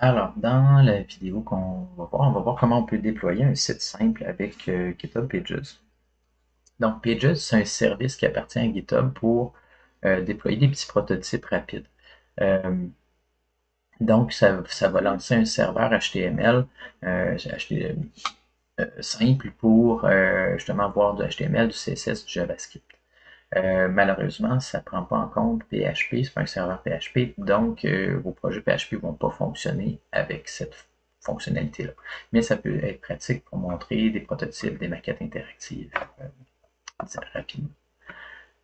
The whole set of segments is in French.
Alors, dans la vidéo qu'on va voir, on va voir comment on peut déployer un site simple avec GitHub Pages. Donc, Pages, c'est un service qui appartient à GitHub pour déployer des petits prototypes rapides. Euh, donc, ça va lancer un serveur HTML, simple pour justement voir du HTML, du CSS, du JavaScript. Malheureusement, ça ne prend pas en compte PHP, c'est pas un serveur PHP, donc vos projets PHP ne vont pas fonctionner avec cette fonctionnalité-là. Mais ça peut être pratique pour montrer des prototypes, des maquettes interactives rapidement.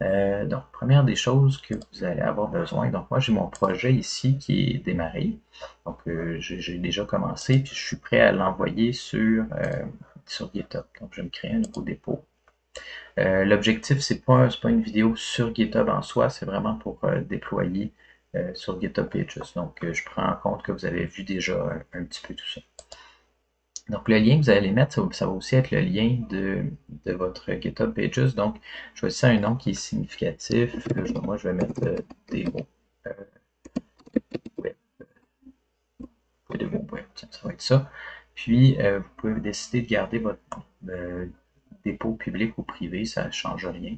Donc, première des choses que vous allez avoir besoin, donc moi j'ai mon projet ici qui est démarré, donc j'ai déjà commencé, puis je suis prêt à l'envoyer sur GitHub. Donc je vais me créer un nouveau dépôt. L'objectif, c'est pas une vidéo sur GitHub en soi, c'est vraiment pour déployer sur GitHub Pages. Donc, je prends en compte que vous avez vu déjà un petit peu tout ça. Donc, le lien que vous allez mettre, ça va aussi être le lien de votre GitHub Pages. Donc, choisissez un nom qui est significatif. Moi, je vais mettre démo web. Démo web, ça va être ça. Puis, vous pouvez décider de garder votre dépôt public ou privé, ça ne change rien.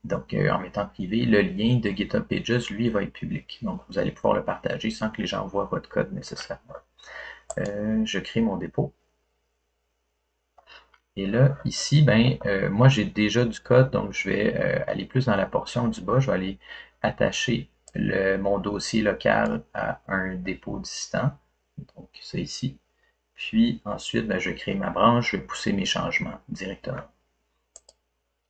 Donc, en mettant privé, le lien de GitHub Pages, lui, va être public. Donc, vous allez pouvoir le partager sans que les gens voient votre code nécessairement. Je crée mon dépôt. Et là, ici, moi, j'ai déjà du code, donc je vais aller plus dans la portion du bas. Je vais aller attacher mon dossier local à un dépôt distant. Donc, ça ici. Puis, ensuite, je vais créer ma branche. Je vais pousser mes changements directement.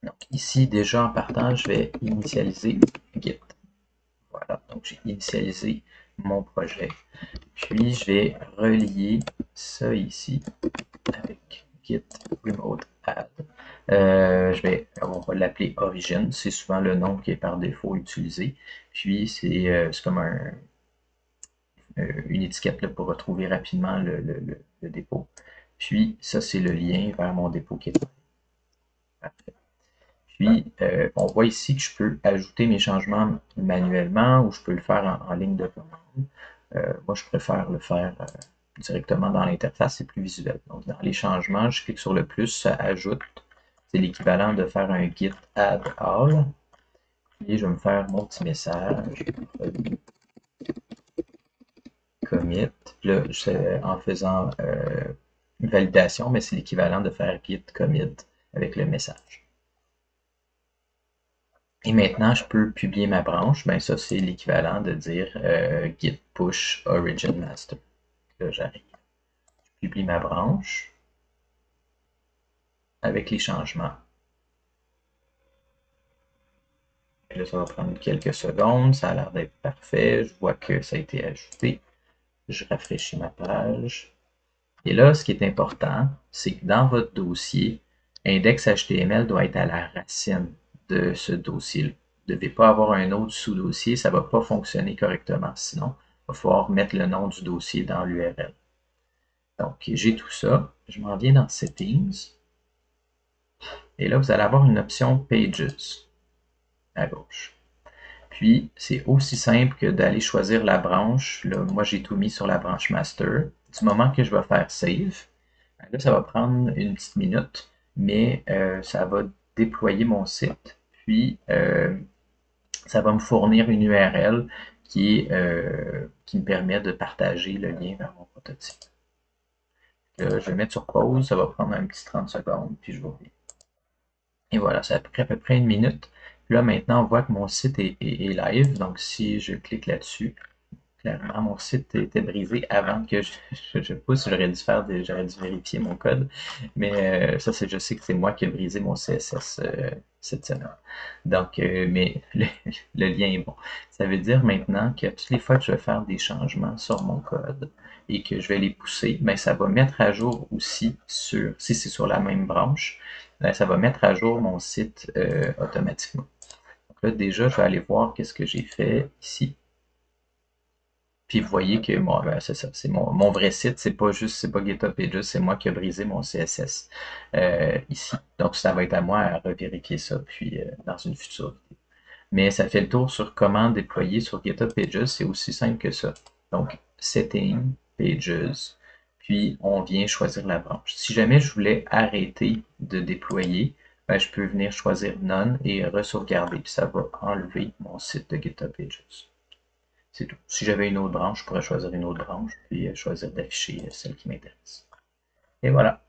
Donc, ici, déjà en partant, je vais initialiser Git. Voilà, donc j'ai initialisé mon projet. Puis je vais relier ça ici avec git remote add. On va l'appeler origin, c'est souvent le nom qui est par défaut utilisé. Puis c'est comme une étiquette là, pour retrouver rapidement le dépôt. Puis ça, c'est le lien vers mon dépôt qui est parfait. Puis, on voit ici que je peux ajouter mes changements manuellement ou je peux le faire en ligne de commande. Moi, je préfère le faire directement dans l'interface, c'est plus visuel. Donc, dans les changements, je clique sur le plus, ça ajoute. C'est l'équivalent de faire un git add all. Puis, je vais me faire mon petit message, commit. Puis là, en faisant une validation, mais c'est l'équivalent de faire git commit avec le message. Et maintenant, je peux publier ma branche. Ben ça, c'est l'équivalent de dire git push origin master. Là, j'arrive. Je publie ma branche avec les changements. Et là, ça va prendre quelques secondes. Ça a l'air d'être parfait. Je vois que ça a été ajouté. Je rafraîchis ma page. Et là, ce qui est important, c'est que dans votre dossier, index.html doit être à la racine de ce dossier-là. Vous ne devez pas avoir un autre sous-dossier, ça ne va pas fonctionner correctement. Sinon, il va falloir mettre le nom du dossier dans l'URL. Donc, j'ai tout ça. Je m'en viens dans Settings. Et là, vous allez avoir une option Pages à gauche. Puis, c'est aussi simple que d'aller choisir la branche. Là, moi, j'ai tout mis sur la branche Master. Du moment que je vais faire Save, là, ça va prendre une petite minute, mais ça va déployer mon site. Puis, ça va me fournir une URL qui me permet de partager le lien vers mon prototype. Là, je vais mettre sur pause, ça va prendre un petit 30 secondes, puis je vais revenir. Et voilà, ça a pris à peu près une minute. Puis là, maintenant, on voit que mon site est live. Donc, si je clique là-dessus, clairement, mon site était brisé avant que je pousse. J'aurais dû vérifier mon code. Mais ça, je sais que c'est moi qui ai brisé mon CSS cette semaine. Donc, mais le lien est bon. Ça veut dire maintenant que toutes les fois que je vais faire des changements sur mon code et que je vais les pousser, ben, ça va mettre à jour aussi si c'est sur la même branche, ben, ça va mettre à jour mon site automatiquement. Donc là, déjà, je vais aller voir qu'est-ce que j'ai fait ici. Puis vous voyez que c'est ça, c'est mon vrai site, c'est pas GitHub Pages, c'est moi qui ai brisé mon CSS ici. Donc ça va être à moi à revérifier ça puis dans une future vidéo. Mais ça fait le tour sur comment déployer sur GitHub Pages, c'est aussi simple que ça. Donc, Setting, Pages, puis on vient choisir la branche. Si jamais je voulais arrêter de déployer, ben, je peux venir choisir None et re-sauvegarder, puis ça va enlever mon site de GitHub Pages. C'est tout. Si j'avais une autre branche, je pourrais choisir une autre branche, puis choisir d'afficher celle qui m'intéresse. Et voilà.